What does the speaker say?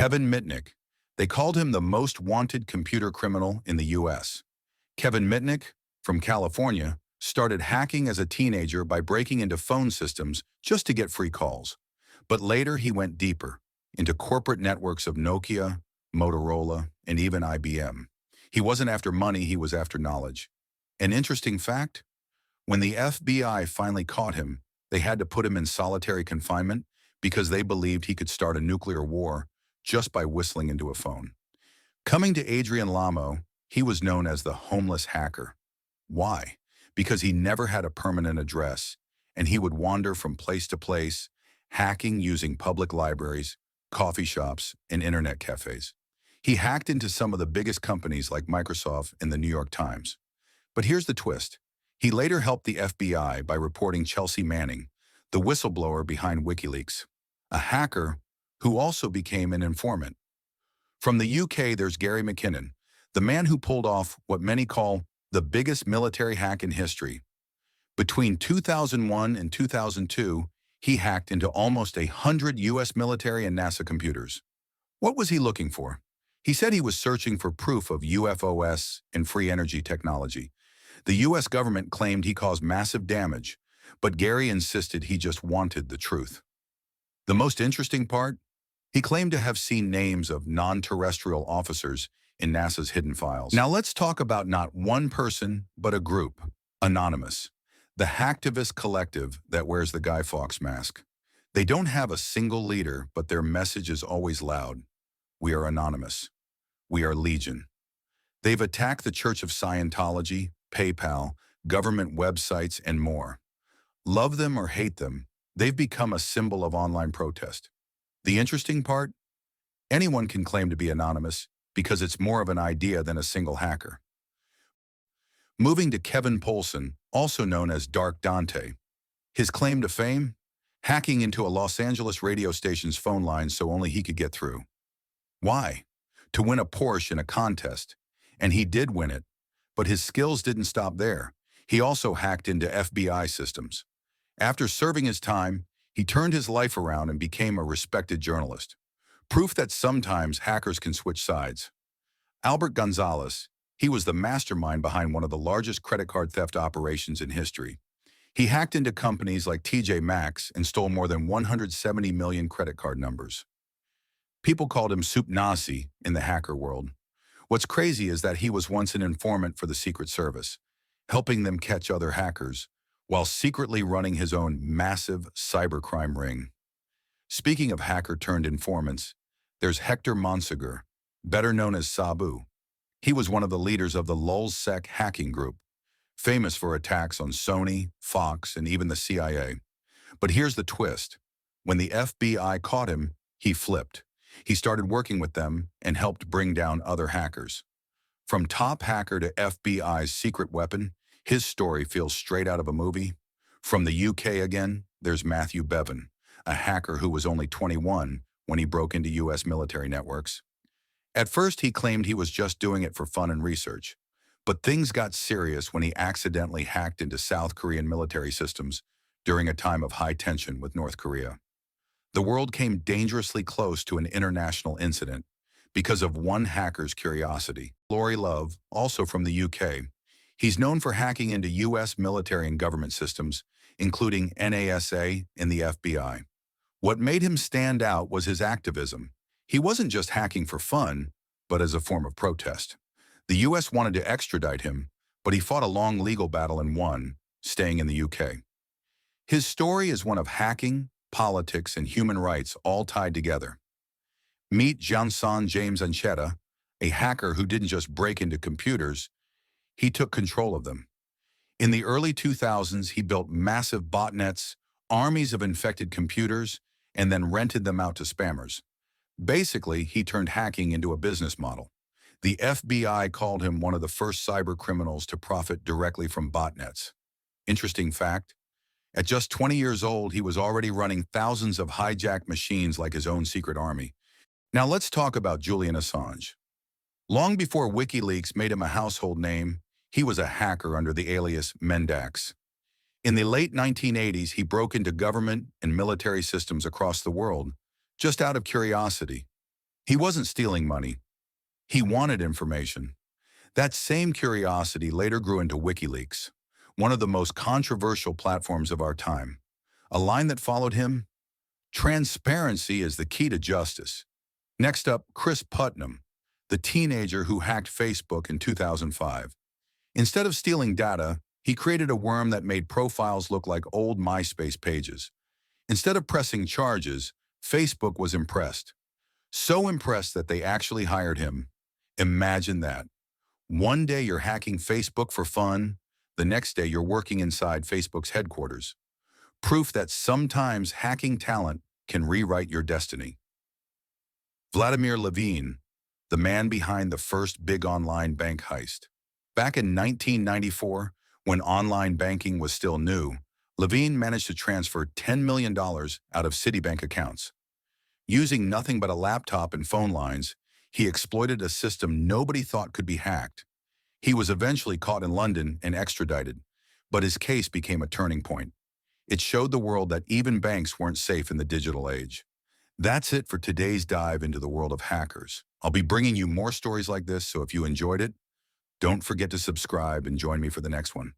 Kevin Mitnick. They called him the most wanted computer criminal in the U.S. Kevin Mitnick, from California, started hacking as a teenager by breaking into phone systems just to get free calls. But later he went deeper, into corporate networks of Nokia, Motorola, and even IBM. He wasn't after money, he was after knowledge. An interesting fact? When the FBI finally caught him, they had to put him in solitary confinement because they believed he could start a nuclear war just by whistling into a phone. Coming to Adrian Lamo, he was known as the homeless hacker. Why? Because he never had a permanent address, and he would wander from place to place, hacking using public libraries, coffee shops, and internet cafes. He hacked into some of the biggest companies like Microsoft and the New York Times. But here's the twist. He later helped the FBI by reporting Chelsea Manning, the whistleblower behind WikiLeaks, a hacker who also became an informant. From the UK, there's Gary McKinnon, the man who pulled off what many call the biggest military hack in history. Between 2001 and 2002, he hacked into almost 100 U.S. military and NASA computers. What was he looking for? He said he was searching for proof of UFOs and free energy technology. The U.S. government claimed he caused massive damage, but Gary insisted he just wanted the truth. The most interesting part? He claimed to have seen names of non-terrestrial officers in NASA's hidden files. Now let's talk about not one person, but a group, Anonymous, the hacktivist collective that wears the Guy Fawkes mask. They don't have a single leader, but their message is always loud. We are anonymous. We are legion. They've attacked the Church of Scientology, PayPal, government websites, and more. Love them or hate them, they've become a symbol of online protest. The interesting part? Anyone can claim to be anonymous because it's more of an idea than a single hacker. Moving to Kevin Poulsen, also known as Dark Dante. His claim to fame? Hacking into a Los Angeles radio station's phone line so only he could get through. Why? To win a Porsche in a contest. And he did win it. But his skills didn't stop there. He also hacked into FBI systems. After serving his time, he turned his life around and became a respected journalist. Proof that sometimes hackers can switch sides. Albert Gonzalez, he was the mastermind behind one of the largest credit card theft operations in history. He hacked into companies like TJ Maxx and stole more than 170 million credit card numbers. People called him Soup Nazi in the hacker world. What's crazy is that he was once an informant for the Secret Service, helping them catch other hackers, while secretly running his own massive cybercrime ring. Speaking of hacker-turned-informants, there's Hector Monsegur, better known as Sabu. He was one of the leaders of the LulzSec hacking group, famous for attacks on Sony, Fox, and even the CIA. But here's the twist. When the FBI caught him, he flipped. He started working with them and helped bring down other hackers. From top hacker to FBI's secret weapon, his story feels straight out of a movie. From the UK again, there's Matthew Bevan, a hacker who was only 21 when he broke into US military networks. At first, he claimed he was just doing it for fun and research. But things got serious when he accidentally hacked into South Korean military systems during a time of high tension with North Korea. The world came dangerously close to an international incident because of one hacker's curiosity. Lauri Love, also from the UK, he's known for hacking into US military and government systems, including NASA and the FBI. What made him stand out was his activism. He wasn't just hacking for fun, but as a form of protest. The US wanted to extradite him, but he fought a long legal battle and won, staying in the UK. His story is one of hacking, politics, and human rights all tied together. Meet Jeanson James Ancheta, a hacker who didn't just break into computers, he took control of them. In the early 2000s, he built massive botnets, armies of infected computers, and then rented them out to spammers. Basically, he turned hacking into a business model. The FBI called him one of the first cyber criminals to profit directly from botnets. Interesting fact, at just 20 years old, he was already running thousands of hijacked machines like his own secret army. Now let's talk about Julian Assange. Long before WikiLeaks made him a household name, he was a hacker under the alias Mendax. In the late 1980s, he broke into government and military systems across the world, just out of curiosity. He wasn't stealing money. He wanted information. That same curiosity later grew into WikiLeaks, one of the most controversial platforms of our time. A line that followed him: transparency is the key to justice. Next up, Chris Putnam, the teenager who hacked Facebook in 2005. Instead of stealing data, he created a worm that made profiles look like old MySpace pages. Instead of pressing charges, Facebook was impressed. So impressed that they actually hired him. Imagine that. One day you're hacking Facebook for fun, the next day you're working inside Facebook's headquarters. Proof that sometimes hacking talent can rewrite your destiny. Vladirmir Levin, the man behind the first big online bank heist. Back in 1994, when online banking was still new, Levin managed to transfer $10 million out of Citibank accounts. Using nothing but a laptop and phone lines, he exploited a system nobody thought could be hacked. He was eventually caught in London and extradited, but his case became a turning point. It showed the world that even banks weren't safe in the digital age. That's it for today's dive into the world of hackers. I'll be bringing you more stories like this, so if you enjoyed it, don't forget to subscribe and join me for the next one.